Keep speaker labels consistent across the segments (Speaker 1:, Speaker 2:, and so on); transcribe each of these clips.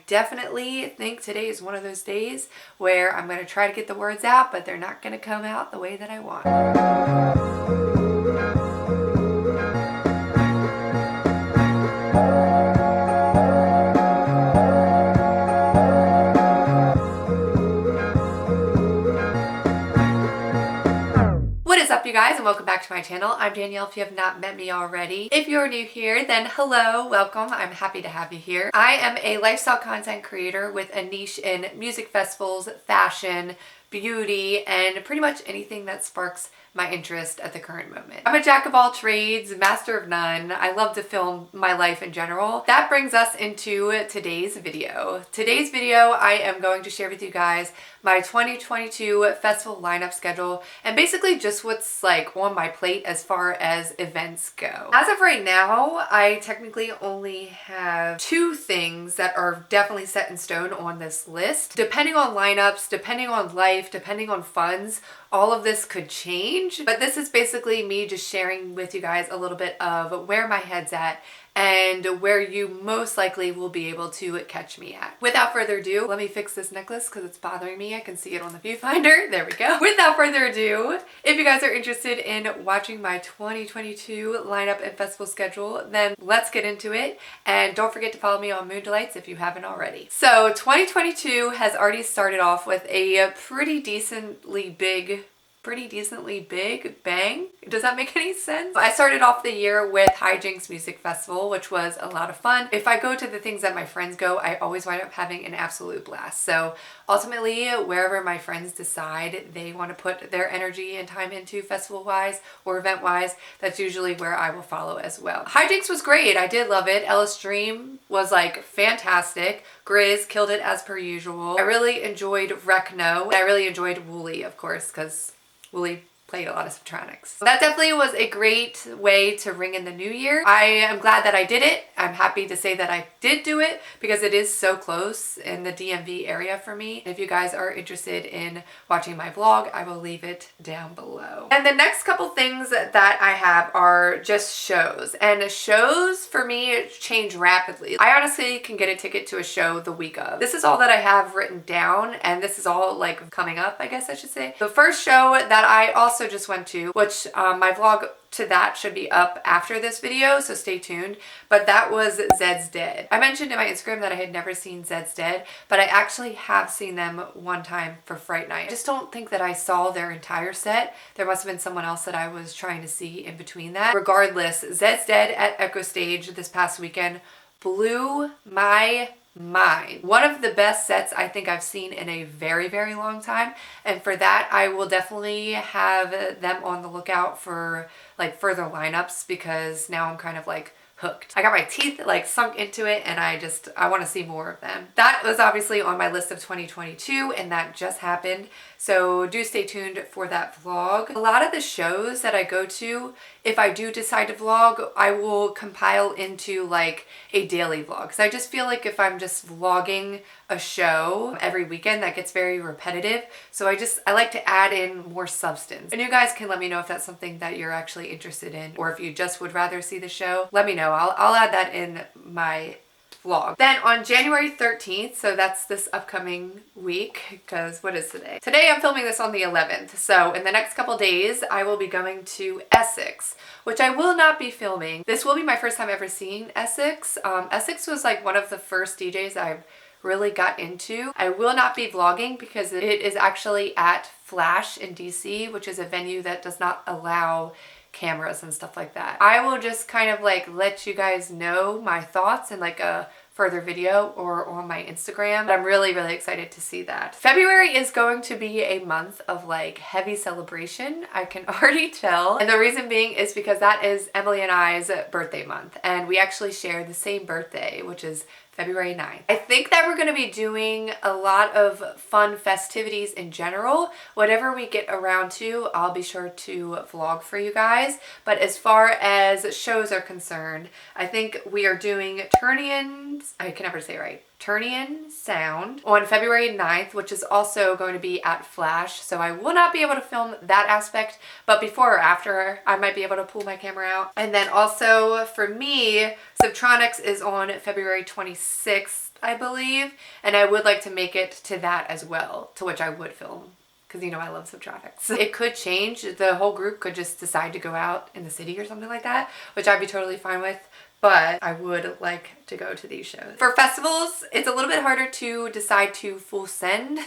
Speaker 1: definitely think today is one of those days where I'm going to try to get the words out, but they're not going to come out the way that I want. What is up, you guys, and welcome back to my channel. I'm Danielle if you have not met me already. If you're new here, then hello, welcome. I'm happy to have you here. I am a lifestyle content creator with a niche in music festivals, fashion, beauty, and pretty much anything that sparks my interest at the current moment. I'm a jack of all trades, master of none. I love to film my life in general. That brings us into today's video. Today's video, I am going to share with you guys my 2022 festival lineup schedule and basically just what's like on my plate as far as events go. As of right now, I technically only have 2 things that are definitely set in stone on this list. Depending on lineups, depending on life, depending on funds, all of this could change, but this is basically me just sharing with you guys a little bit of where my head's at and where you most likely will be able to catch me at. Without further ado, let me fix this necklace because it's bothering me. I can see it on the viewfinder. There we go. Without further ado, if you guys are interested in watching my 2022 lineup and festival schedule, then let's get into it. And don't forget to follow me on Moon Delights if you haven't already. So 2022 has already started off with a pretty decently big bang. Does that make any sense? I started off the year with Hijinx Music Festival, which was a lot of fun. If I go to the things that my friends go, I always wind up having an absolute blast. So ultimately, wherever my friends decide they want to put their energy and time into festival-wise or event-wise, that's usually where I will follow as well. Hijinx was great. I did love it. Ellis Dream was like fantastic. Grizz killed it as per usual. I really enjoyed Recno. I really enjoyed Wooly, of course, because Wooly played a lot of subtronics. That definitely was a great way to ring in the new year. I am glad that I did it. I'm happy to say that I did do it because it is so close in the DMV area for me. If you guys are interested in watching my vlog, I will leave it down below. And the next couple things that I have are just shows. And shows for me change rapidly. I honestly can get a ticket to a show the week of. This is all that I have written down, and this is all like coming up, I guess I should say. The first show that I also just went to, which my vlog to that should be up after this video, so stay tuned, but that was Zeds Dead. I mentioned in my Instagram that I had never seen Zeds Dead, but I actually have seen them one time for Fright Night. I just don't think that I saw their entire set. There must have been someone else that I was trying to see in between that. Regardless, Zeds Dead at Echo Stage this past weekend blew my mind. One of the best sets I think I've seen in a very, very long time. And for that, I will definitely have them on the lookout for like further lineups because now I'm kind of like hooked. I got my teeth like sunk into it and I want to see more of them. That was obviously on my list of 2022 and that just happened. So do stay tuned for that vlog. A lot of the shows that I go to, if I do decide to vlog, I will compile into like a daily vlog. Because I just feel like if I'm just vlogging a show every weekend, that gets very repetitive. So I like to add in more substance. And you guys can let me know if that's something that you're actually interested in, or if you just would rather see the show. Let me know. I'll add that in my vlog. Then on January 13th, so that's this upcoming week, because what is today? Today I'm filming this on the 11th. So in the next couple days, I will be going to Esseks, which I will not be filming. This will be my first time ever seeing Esseks. Esseks was like one of the first DJs I've really got into. I will not be vlogging because it is actually at Flash in DC, which is a venue that does not allow cameras and stuff like that. I will just kind of like let you guys know my thoughts in like a further video or on my Instagram. But I'm really, really excited to see that. February is going to be a month of like heavy celebration. I can already tell. And the reason being is because that is Emily and I's birthday month. And we actually share the same birthday, which is February 9th. I think that we're going to be doing a lot of fun festivities in general. Whatever we get around to, I'll be sure to vlog for you guys. But as far as shows are concerned, I think we are doing ternions. I can never say it right. Ternion Sound on February 9th, which is also going to be at Flash. So I will not be able to film that aspect, but before or after, I might be able to pull my camera out. And then also for me, Subtronics is on February 26th, I believe. And I would like to make it to that as well, to which I would film. Because you know I love subtronics. It could change. The whole group could just decide to go out in the city or something like that, which I'd be totally fine with. But I would like to go to these shows. For festivals, it's a little bit harder to decide to full send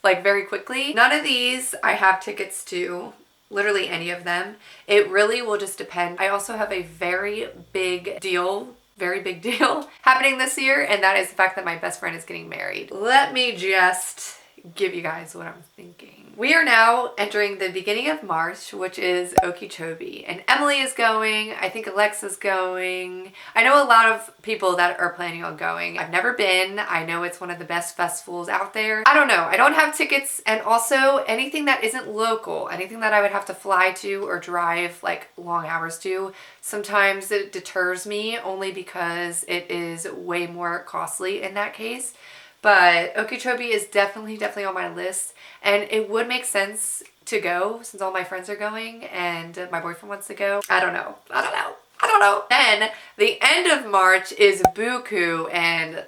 Speaker 1: like very quickly. None of these I have tickets to, literally any of them. It really will just depend. I also have a very big deal happening this year, and that is the fact that my best friend is getting married. Let me just give you guys what I'm thinking. We are now entering the beginning of March, which is Okeechobee, and Emily is going. I think Alexa's going. I know a lot of people that are planning on going. I've never been. I know it's one of the best festivals out there. I don't know. I don't have tickets, and also anything that isn't local, anything that I would have to fly to or drive like long hours to, sometimes it deters me only because it is way more costly in that case. But Okeechobee is definitely on my list, and it would make sense to go since all my friends are going and my boyfriend wants to go. I don't know. Then the end of March is Buku, and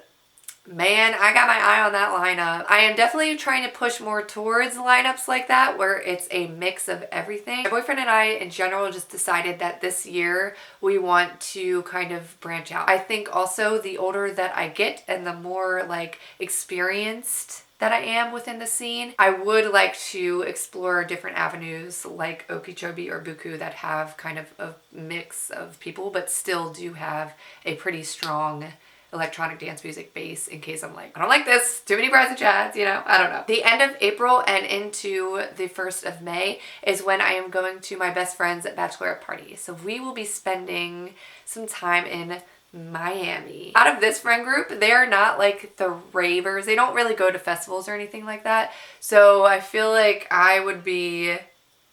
Speaker 1: man, I got my eye on that lineup. I am definitely trying to push more towards lineups like that where it's a mix of everything. My boyfriend and I in general just decided that this year we want to kind of branch out. I think also the older that I get and the more like experienced that I am within the scene, I would like to explore different avenues like Okeechobee or Buku that have kind of a mix of people but still do have a pretty strong electronic dance music base in case I'm like, I don't like this, too many brass and chads, you know, I don't know. The end of April and into the 1st of May is when I am going to my best friend's bachelorette party. So we will be spending some time in Miami. Out of this friend group, they are not like the ravers. They don't really go to festivals or anything like that. So I feel like I would be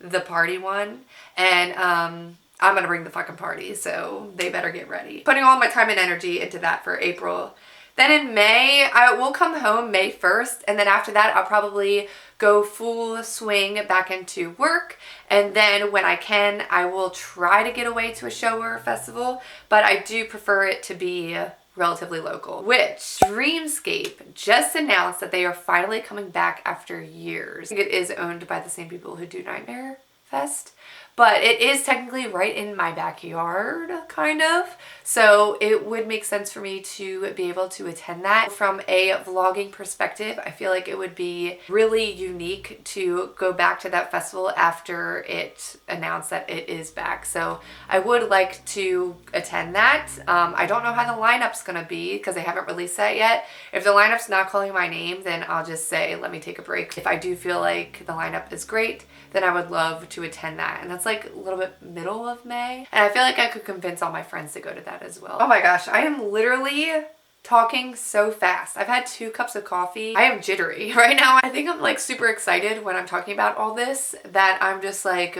Speaker 1: the party one, and I'm gonna bring the fucking party, so they better get ready. Putting all my time and energy into that for April. Then in May, I will come home May 1st, and then after that, I'll probably go full swing back into work. And then when I can, I will try to get away to a show or a festival, but I do prefer it to be relatively local, which Dreamscape just announced that they are finally coming back after years. I think it is owned by the same people who do Nightmare Fest. But it is technically right in my backyard, kind of. So it would make sense for me to be able to attend that. From a vlogging perspective, I feel like it would be really unique to go back to that festival after it announced that it is back. So I would like to attend that. I don't know how the lineup's gonna be because they haven't released that yet. If the lineup's not calling my name, then I'll just say, let me take a break. If I do feel like the lineup is great, then I would love to attend that. And that's like a little bit middle of May. And I feel like I could convince all my friends to go to that as well. Oh my gosh, I am literally talking so fast. I've had 2 cups of coffee. I am jittery right now. I think I'm like super excited when I'm talking about all this that I'm just like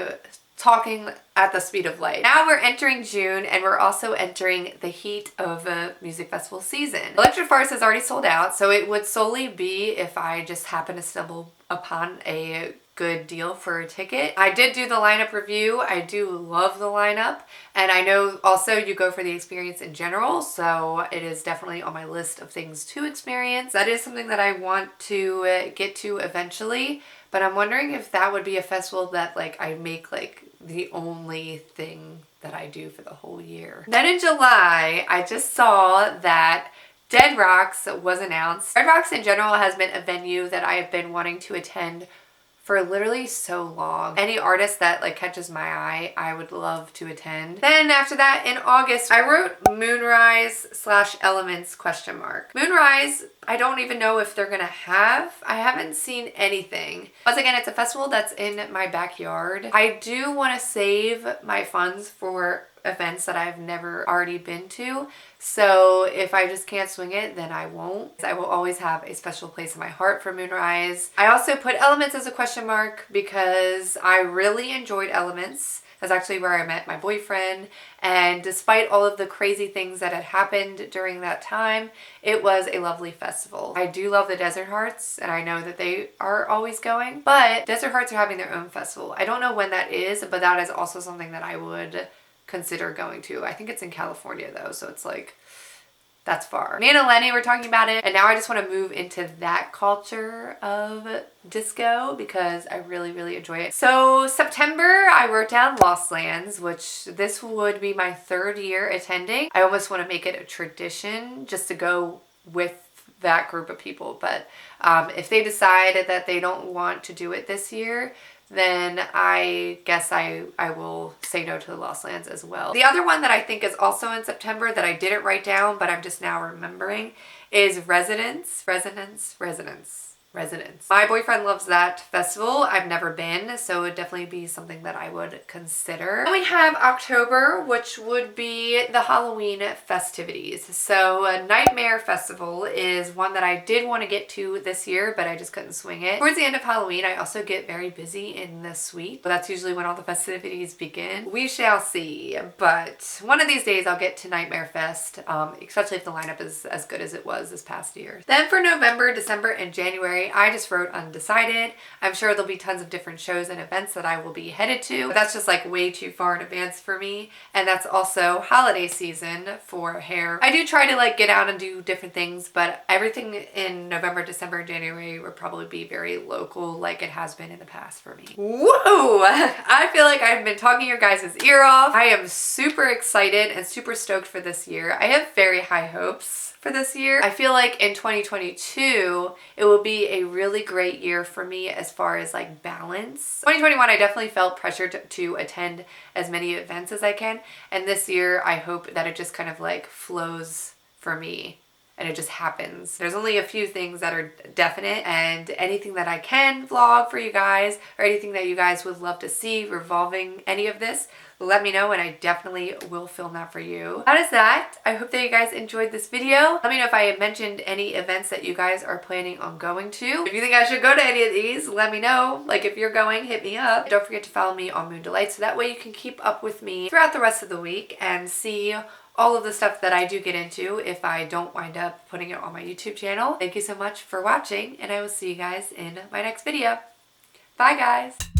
Speaker 1: talking at the speed of light. Now we're entering June, and we're also entering the heat of a music festival season. Electric Farce is already sold out, so it would solely be if I just happen to stumble upon a good deal for a ticket. I did do the lineup review. I do love the lineup, and I know also you go for the experience in general, so it is definitely on my list of things to experience. That is something that I want to get to eventually, but I'm wondering if that would be a festival that like I make like the only thing that I do for the whole year. Then in July, I just saw that Dead Rocks was announced. Dead Rocks in general has been a venue that I have been wanting to attend for literally so long. Any artist that like catches my eye, I would love to attend. Then after that, in August, I wrote Moonrise / Elements ? Moonrise, I don't even know if they're gonna have. I haven't seen anything. Once again, it's a festival that's in my backyard. I do want to save my funds for events that I've never already been to. So if I just can't swing it, then I won't. I will always have a special place in my heart for Moonrise. I also put Elements as a question mark because I really enjoyed Elements. That's actually where I met my boyfriend. And despite all of the crazy things that had happened during that time, it was a lovely festival. I do love the Desert Hearts, and I know that they are always going, but Desert Hearts are having their own festival. I don't know when that is, but that is also something that I would consider going to. I think it's in California though, so it's like, that's far. Me and Eleni were talking about it, and now I just want to move into that culture of disco because I really, really enjoy it. So September, I wrote down Lost Lands, which this would be my 3rd year attending. I almost want to make it a tradition just to go with that group of people, but if they decide that they don't want to do it this year, then I guess I will say no to the Lost Lands as well. The other one that I think is also in September that I didn't write down, but I'm just now remembering, is Residence. My boyfriend loves that festival. I've never been, so it would definitely be something that I would consider. Then we have October, which would be the Halloween festivities. So Nightmare Festival is one that I did want to get to this year, but I just couldn't swing it. Towards the end of Halloween, I also get very busy in the suite, but that's usually when all the festivities begin. We shall see, but one of these days I'll get to Nightmare Fest, especially if the lineup is as good as it was this past year. Then for November, December, and January, I just wrote undecided. I'm sure there'll be tons of different shows and events that I will be headed to, but that's just like way too far in advance for me. And that's also holiday season for hair. I do try to like get out and do different things, but everything in November, December, and January would probably be very local like it has been in the past for me. Whoa! I feel like I've been talking your guys' ear off. I am super excited and super stoked for this year. I have very high hopes for this year. I feel like in 2022, it will be a really great year for me as far as like balance. 2021, I definitely felt pressured to attend as many events as I can. And this year, I hope that it just kind of like flows for me and it just happens. There's only a few things that are definite, and anything that I can vlog for you guys or anything that you guys would love to see revolving any of this, let me know and I definitely will film that for you. That is that. I hope that you guys enjoyed this video. Let me know if I had mentioned any events that you guys are planning on going to. If you think I should go to any of these, let me know. Like if you're going, hit me up. Don't forget to follow me on Moon Delight so that way you can keep up with me throughout the rest of the week and see all of the stuff that I do get into if I don't wind up putting it on my YouTube channel. Thank you so much for watching, and I will see you guys in my next video. Bye guys!